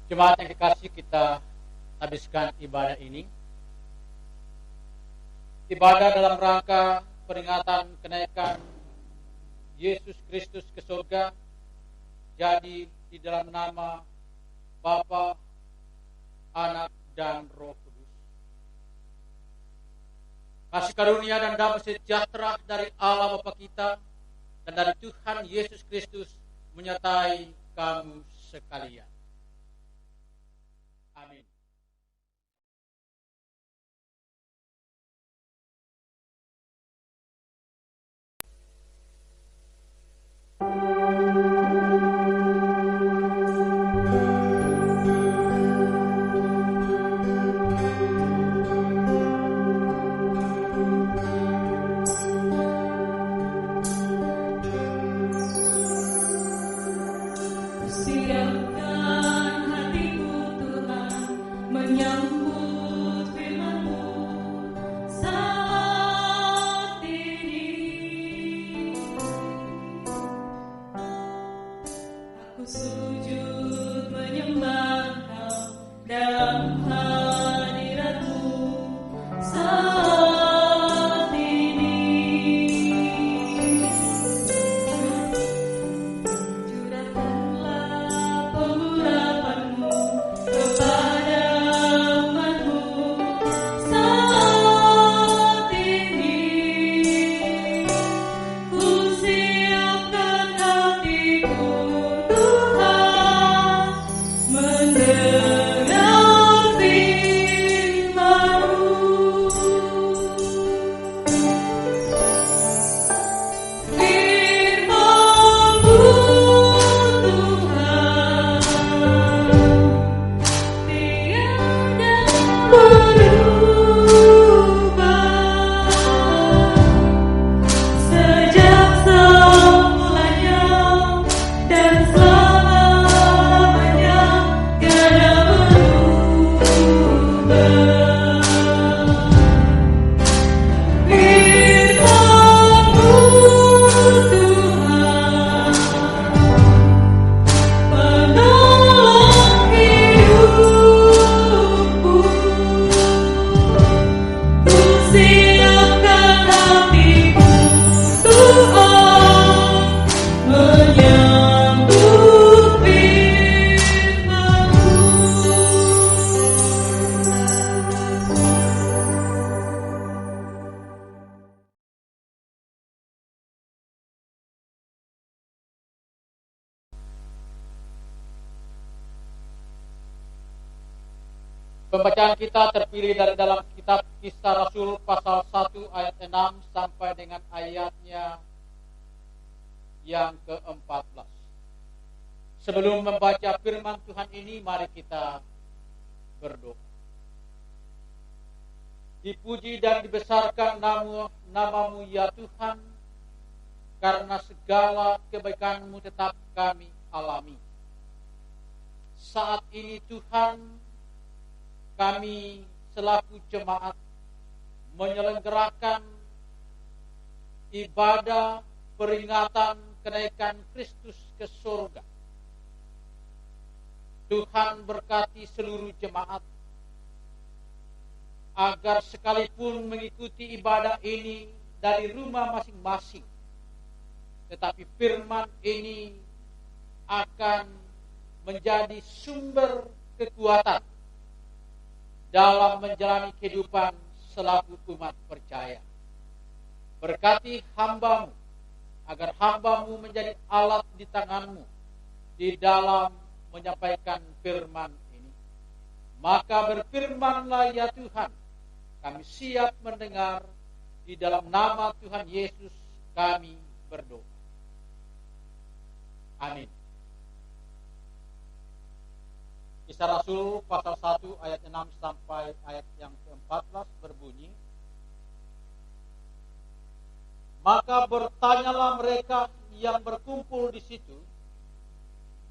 Jemaat yang dikasih, kita habiskan ibadah ini. Ibadah dalam rangka peringatan kenaikan Yesus Kristus ke surga. Jadi di dalam nama Bapa, Anak, dan Roh Kudus. Kasih karunia dan damai sejahtera dari Allah Bapa kita dan dari Tuhan Yesus Kristus menyertai kamu sekalian. Amin. Siapkan hatiku Tuhan menyambut firman-Mu saat ini. Aku sujud menyembah Kau dalam hadirat-Mu saat ini. Curahkanlah pengurapan-Mu kepada umat-Mu saat ini. Ku siapkan hatiku Tuhan mendengar firman-Mu. Firman-Mu Tuhan tiada berubah sejak semulanya dan selamanya tiada berubah. Firman-Mu Tuhan penolong hidupku. Ku siapkan hatiku Tuhan menyambut firman-Mu. Pembacaan kita terpilih dari dalam kitab Kisah Rasul pasal 1 ayat 6 sampai dengan ayatnya yang ke-14. Sebelum membaca firman Tuhan ini, mari kita berdoa. Dipuji dan dibesarkan namamu ya Tuhan, karena segala kebaikan-Mu tetap kami alami. Saat ini Tuhan, kami selaku jemaat menyelenggarakan ibadah peringatan kenaikan Kristus ke surga. Tuhan berkati seluruh jemaat, agar sekalipun mengikuti ibadah ini dari rumah masing-masing, tetapi firman ini akan menjadi sumber kekuatan dalam menjalani kehidupan selaku umat percaya. Berkati hamba-Mu, agar hamba-Mu menjadi alat di tangan-Mu di dalam menyampaikan firman ini. Maka berfirmanlah ya Tuhan, kami siap mendengar. Di dalam nama Tuhan Yesus kami berdoa. Amin. Kisah Rasul pasal 1 ayat 6 sampai ayat yang ke-14 berbunyi, maka bertanyalah mereka yang berkumpul di situ,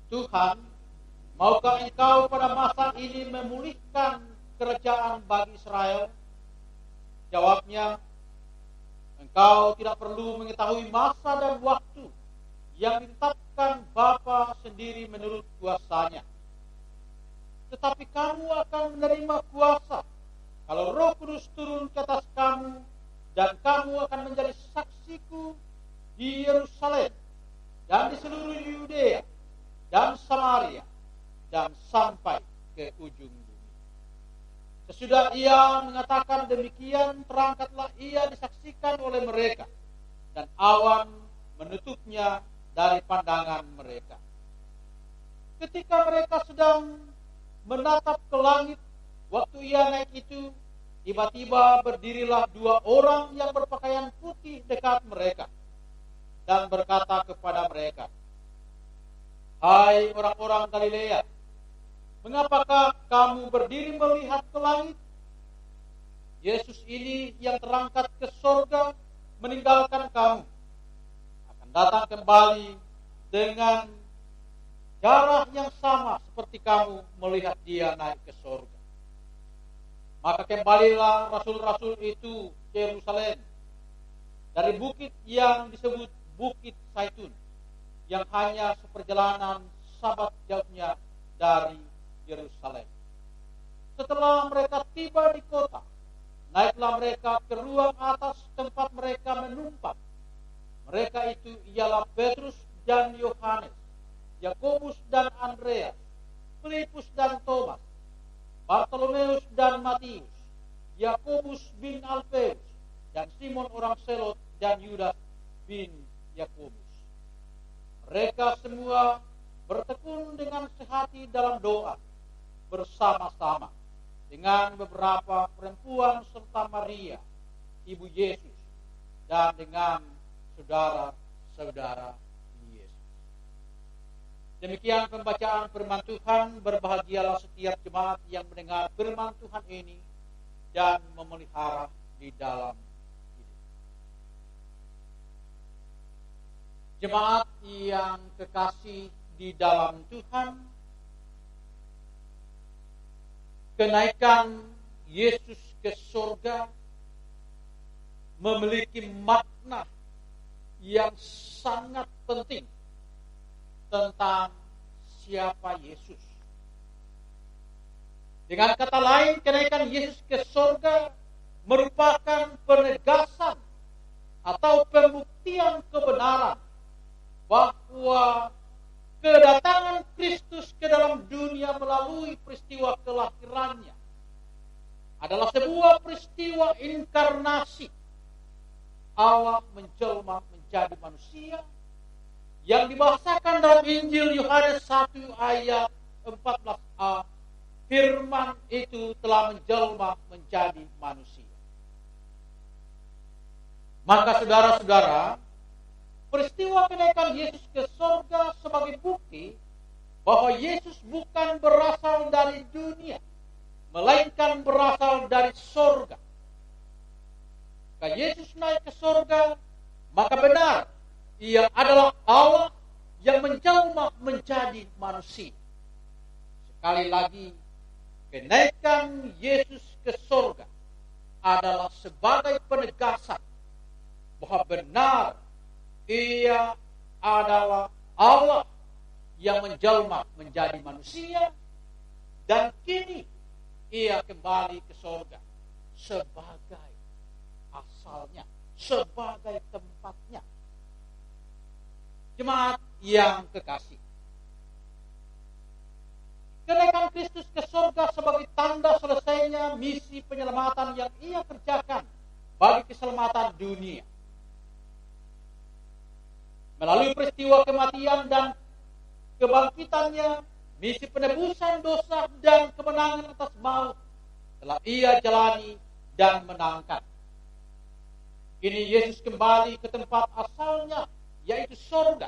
Tuhan, maukah Engkau pada masa ini memulihkan kerajaan bagi Israel? Jawabnya, Engkau tidak perlu mengetahui masa dan waktu yang ditetapkan Bapa sendiri menurut kuasanya. Tetapi kamu akan menerima kuasa kalau Roh Kudus turun ke atas kamu, dan kamu akan menjadi saksiku di Yerusalem dan di seluruh Yudea dan Samaria dan sampai ke ujung bumi. Sesudah ia mengatakan demikian, terangkatlah ia disaksikan oleh mereka, dan awan menutupnya dari pandangan mereka. Ketika mereka sedang menatap ke langit, waktu ia naik itu, tiba-tiba berdirilah 2 orang yang berpakaian putih dekat mereka, dan berkata kepada mereka, Hai orang-orang Galilea, mengapakah kamu berdiri melihat ke langit? Yesus ini yang terangkat ke surga meninggalkan kamu, akan datang kembali dengan cara yang sama seperti kamu melihat dia naik ke surga. Maka kembalilah rasul-rasul itu ke Yerusalem dari bukit yang disebut Bukit Zaitun, yang hanya seperjalanan sabat jauhnya dari Yerusalem. Setelah mereka tiba di kota, naiklah mereka ke ruang atas tempat mereka menumpang. Mereka itu ialah Petrus dan Yohanes, Yakobus dan Andreas, Filipus dan Thomas, Bartolomeus dan Matius, Yakobus bin Alfeus, dan Simon orang Selot, dan Yudas bin Yakobus. Mereka semua bertekun dengan sehati dalam doa bersama-sama dengan beberapa perempuan serta Maria, ibu Yesus, dan dengan saudara-saudara Yesus. Demikian pembacaan firman Tuhan. Berbahagialah setiap jemaat yang mendengar firman Tuhan ini dan memelihara di dalam hidup. Jemaat yang kekasih di dalam Tuhan, kenaikan Yesus ke surga memiliki makna yang sangat penting tentang siapa Yesus. Dengan kata lain, kenaikan Yesus ke surga merupakan penegasan atau pembuktian kebenaran bahwa kedatangan Kristus ke dalam dunia melalui peristiwa kelahirannya adalah sebuah peristiwa inkarnasi. Allah menjelma menjadi manusia, yang dibahasakan dalam Injil Yohanes 1 ayat 14a, firman itu telah menjelma menjadi manusia. Maka saudara-saudara, peristiwa kenaikan Yesus ke surga sebagai bukti bahwa Yesus bukan berasal dari dunia, melainkan berasal dari sorga. Jika Yesus naik ke sorga, maka benar, ia adalah Allah yang menjelma menjadi manusia. Sekali lagi, kenaikan Yesus ke sorga adalah sebagai penegasan bahwa benar ia adalah Allah yang menjelma menjadi manusia, dan kini ia kembali ke sorga sebagai asalnya, sebagai tempatnya. Jemaat yang kekasih, kenaikan Kristus ke sorga sebagai tanda selesainya misi penyelamatan yang ia kerjakan bagi keselamatan dunia. Melalui peristiwa kematian dan kebangkitannya, misi penebusan dosa dan kemenangan atas maut telah ia jalani dan menangkan. Kini Yesus kembali ke tempat asalnya, yaitu sorga.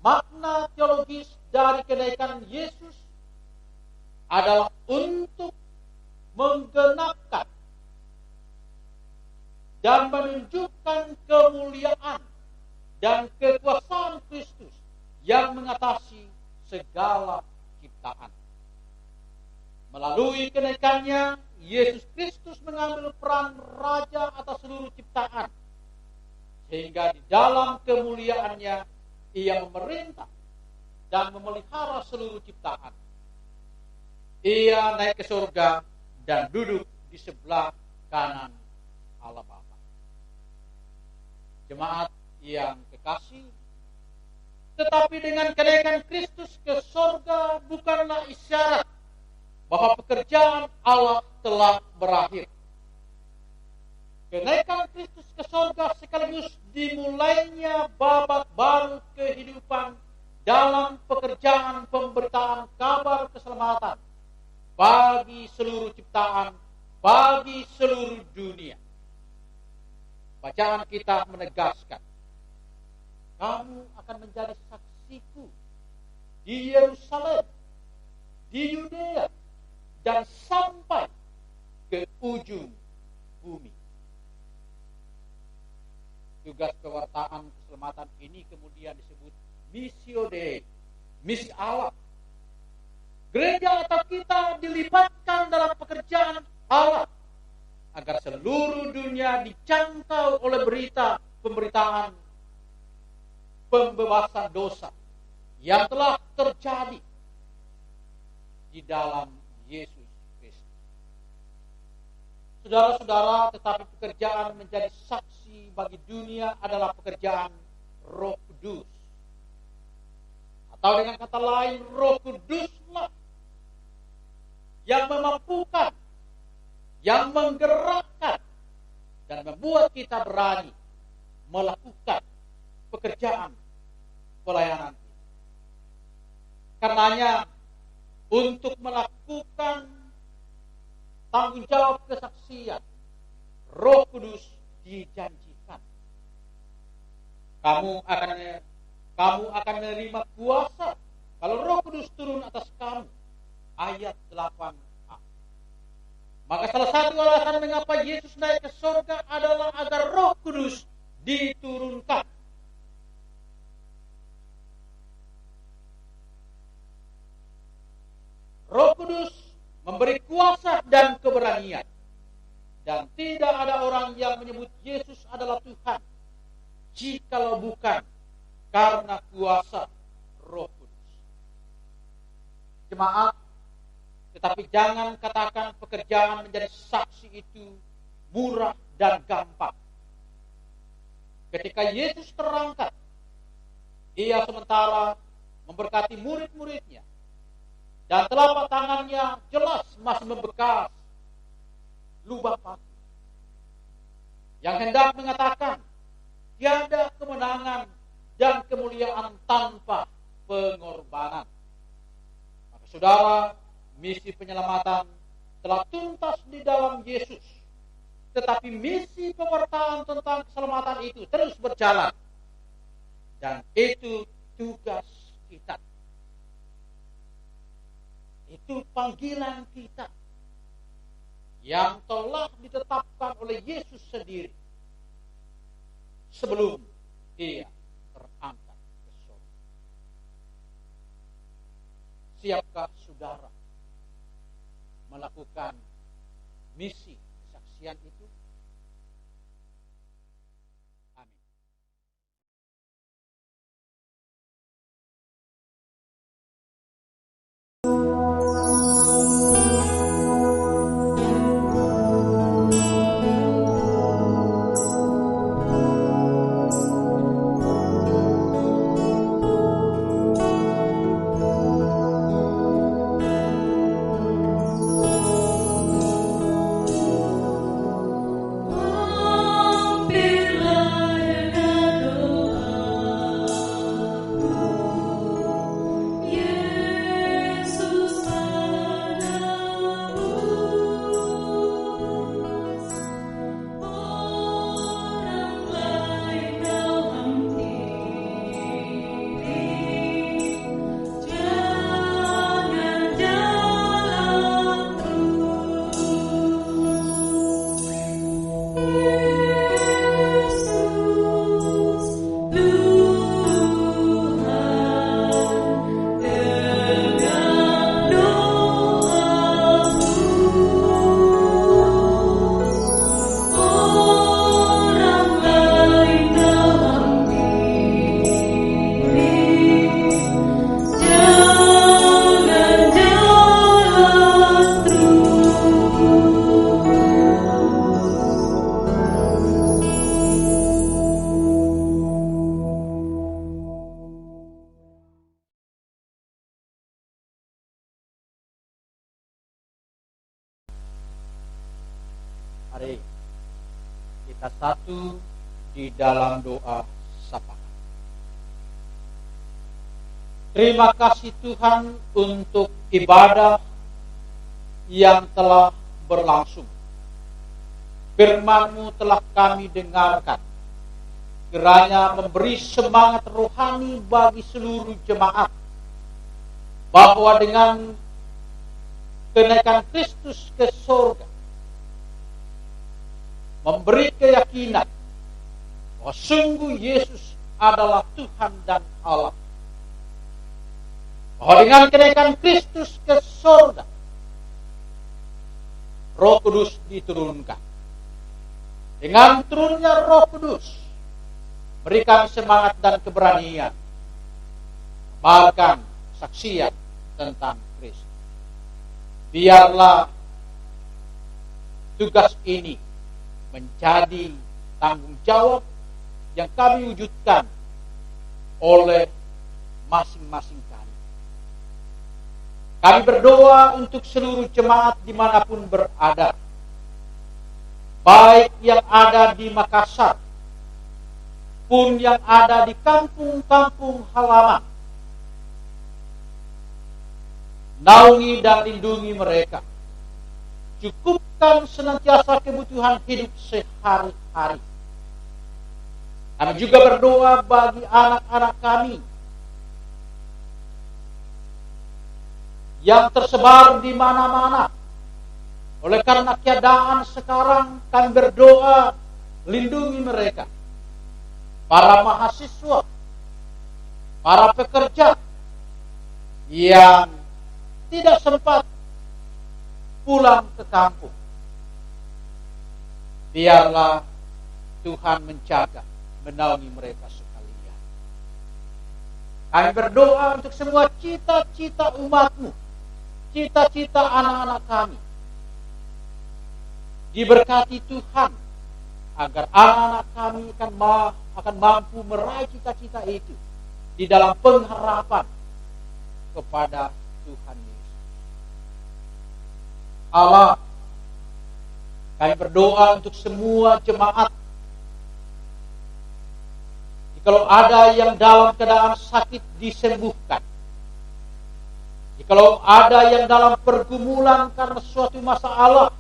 Makna teologis dari kenaikan Yesus adalah untuk menggenapkan dan menunjukkan kemuliaan dan kekuasaan Kristus yang mengatasi segala ciptaan. Melalui kenaikannya, Yesus Kristus mengambil peran raja atas seluruh ciptaan, sehingga di dalam kemuliaannya ia memerintah dan memelihara seluruh ciptaan. Ia naik ke surga dan duduk di sebelah kanan Allah Bapa. Jemaat yang kekasih, tetapi dengan kenaikan Kristus ke surga bukanlah isyarat bahwa pekerjaan Allah telah berakhir. Kenaikan Kristus ke surga sekaligus dimulainya babak baru kehidupan dalam pekerjaan pemberitaan kabar keselamatan bagi seluruh ciptaan, bagi seluruh dunia. Bacaan kita menegaskan, kamu akan menjadi saksiku di Yerusalem, di Yudea, dan sampai ke ujung bumi. Tugas pewartaan keselamatan ini kemudian disebut Missio Dei, misi Allah. Gereja atau kita dilibatkan dalam pekerjaan Allah agar seluruh dunia dijangkau oleh berita pemberitaan pembebasan dosa yang telah terjadi di dalam Yesus Kristus. Saudara-saudara, tetapi pekerjaan menjadi saksi bagi dunia adalah pekerjaan Roh Kudus. Atau dengan kata lain, Roh Kuduslah yang memampukan, yang menggerakkan, dan membuat kita berani melakukan pekerjaan pelayanan ini. Karenanya, untuk melakukan tanggung jawab kesaksian, Roh Kudus dijanjikan. Kamu akan menerima kuasa kalau Roh Kudus turun atas kamu. Ayat 8a. Maka salah satu alasan mengapa Yesus naik ke surga adalah agar Roh Kudus diturunkan. Roh Kudus memberi kuasa dan keberanian. Dan tidak ada orang yang menyebut Yesus adalah Tuhan jikalau bukan karena kuasa Roh Kudus. Jemaat, tetapi jangan katakan pekerjaan menjadi saksi itu murah dan gampang. Ketika Yesus terangkat, ia sementara memberkati murid-muridnya, dan telapak tangannya jelas masih membekas lubang batu, yang hendak mengatakan tiada kemenangan dan kemuliaan tanpa pengorbanan. Maka saudara, misi penyelamatan telah tuntas di dalam Yesus, tetapi misi pembertaan tentang keselamatan itu terus berjalan, dan itu tugas kebangkitan. Itu panggilan kita yang telah ditetapkan oleh Yesus sendiri sebelum Dia terangkat ke surga. Siapkah saudara melakukan misi kesaksian itu? Amin. Mari kita satu di dalam doa syafaat. Terima kasih Tuhan untuk ibadah yang telah berlangsung. Firman-Mu telah kami dengarkan. Kiranya memberi semangat rohani bagi seluruh jemaat, bahwa dengan kenaikan Kristus ke surga, memberi keyakinan bahwa sungguh Yesus adalah Tuhan dan Allah. Bahwa dengan kenaikan Kristus ke surga, Roh Kudus diturunkan. Dengan turunnya Roh Kudus, berikan semangat dan keberanian, bahkan kesaksian tentang Kristus. Biarlah tugas ini menjadi tanggung jawab yang kami wujudkan oleh masing-masing kami. Kami berdoa untuk seluruh jemaat dimanapun berada, baik yang ada di Makassar, pun yang ada di kampung-kampung halaman. Naungi dan lindungi mereka. Cukupkan senantiasa kebutuhan hidup sehari-hari. Kami juga berdoa bagi anak-anak kami yang tersebar di mana-mana. Oleh karena keadaan sekarang, kami berdoa lindungi mereka. Para mahasiswa, para pekerja yang tidak sempat pulang ke kampung. Biarlah Tuhan menjaga, menaungi mereka sekalian. Kami berdoa untuk semua cita-cita umat-Mu, cita-cita anak-anak kami. Diberkati Tuhan, agar anak-anak kami akan mampu meraih cita-cita itu di dalam pengharapan kepada Tuhan Yesus. Allah, kami berdoa untuk semua jemaat. Jikalau ada yang dalam keadaan sakit, disembuhkan. Jikalau ada yang dalam pergumulan karena suatu masalah,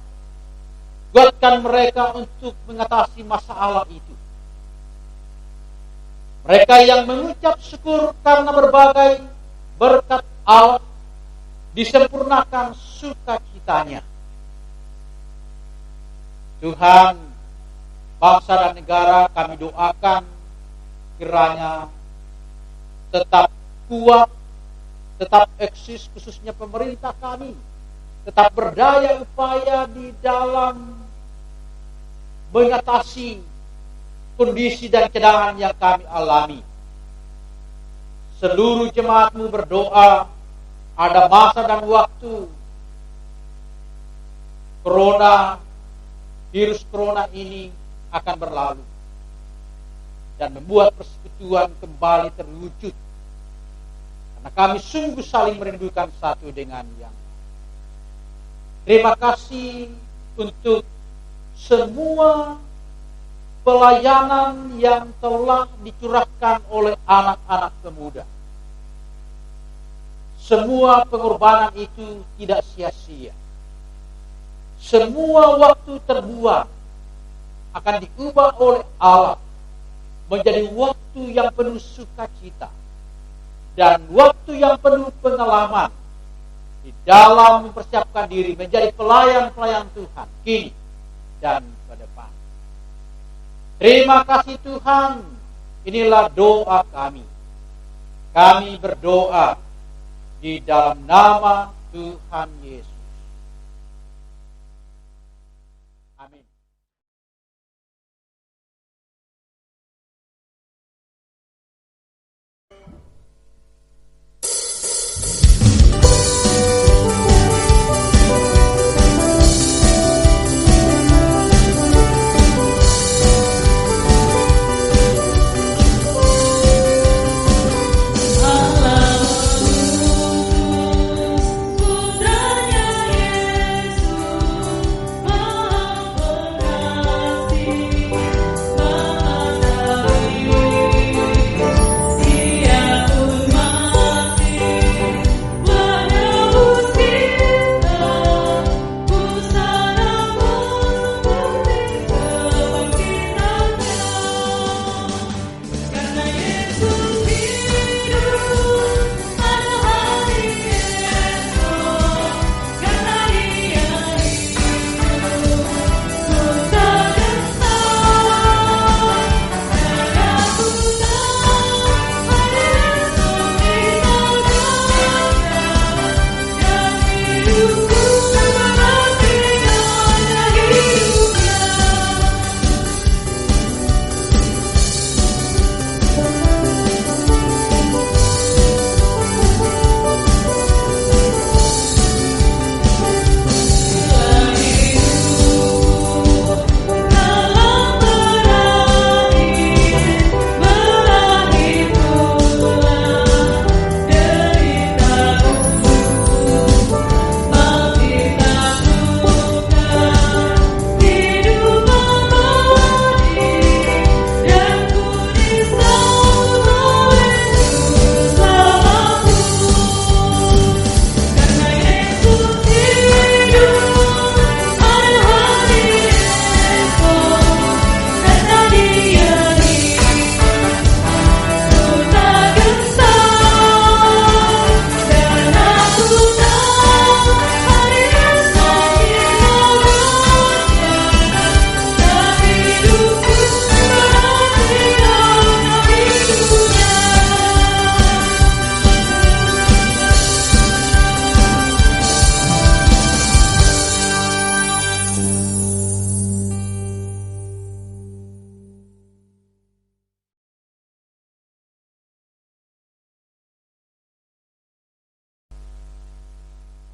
kuatkan mereka untuk mengatasi masalah itu. Mereka yang mengucap syukur karena berbagai berkat Allah disempurnakan sukacitanya. Tuhan, bangsa dan negara kami doakan kiranya tetap kuat, tetap eksis, khususnya pemerintah kami, tetap berdaya upaya di dalam mengatasi kondisi dan cadangan yang kami alami. Seluruh jemaatmu berdoa, ada masa dan waktu virus corona ini akan berlalu dan membuat persekutuan kembali terwujud, karena kami sungguh saling merindukan satu dengan yang lain. Terima kasih untuk semua pelayanan yang telah dicurahkan oleh anak-anak pemuda. Semua pengorbanan itu tidak sia-sia. Semua waktu terbuang akan diubah oleh Allah menjadi waktu yang penuh sukacita dan waktu yang penuh pengalaman di dalam mempersiapkan diri menjadi pelayan-pelayan Tuhan kini dan ke depan. Terima kasih Tuhan, inilah doa kami. Kami berdoa di dalam nama Tuhan Yesus. Amin.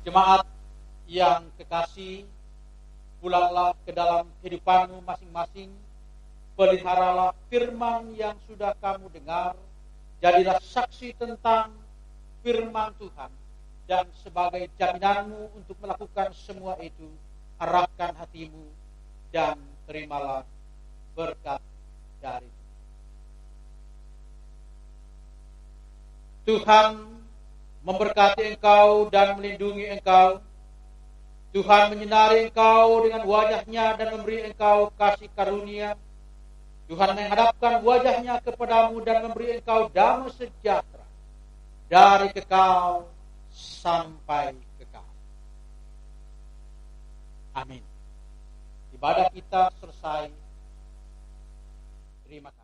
Jemaat yang kekasih, pulanglah ke dalam kehidupanmu masing-masing, peliharalah firman yang sudah kamu dengar, jadilah saksi tentang firman Tuhan, dan sebagai jaminanmu untuk melakukan semua itu, arahkan hatimu dan terimalah berkat dari Tuhan. Memberkati engkau dan melindungi engkau. Tuhan menyinari engkau dengan wajah-Nya dan memberi engkau kasih karunia. Tuhan menghadapkan wajah-Nya kepadamu dan memberi engkau damai sejahtera. dari kekal sampai kekal. Amin. Ibadah kita selesai. Terima kasih.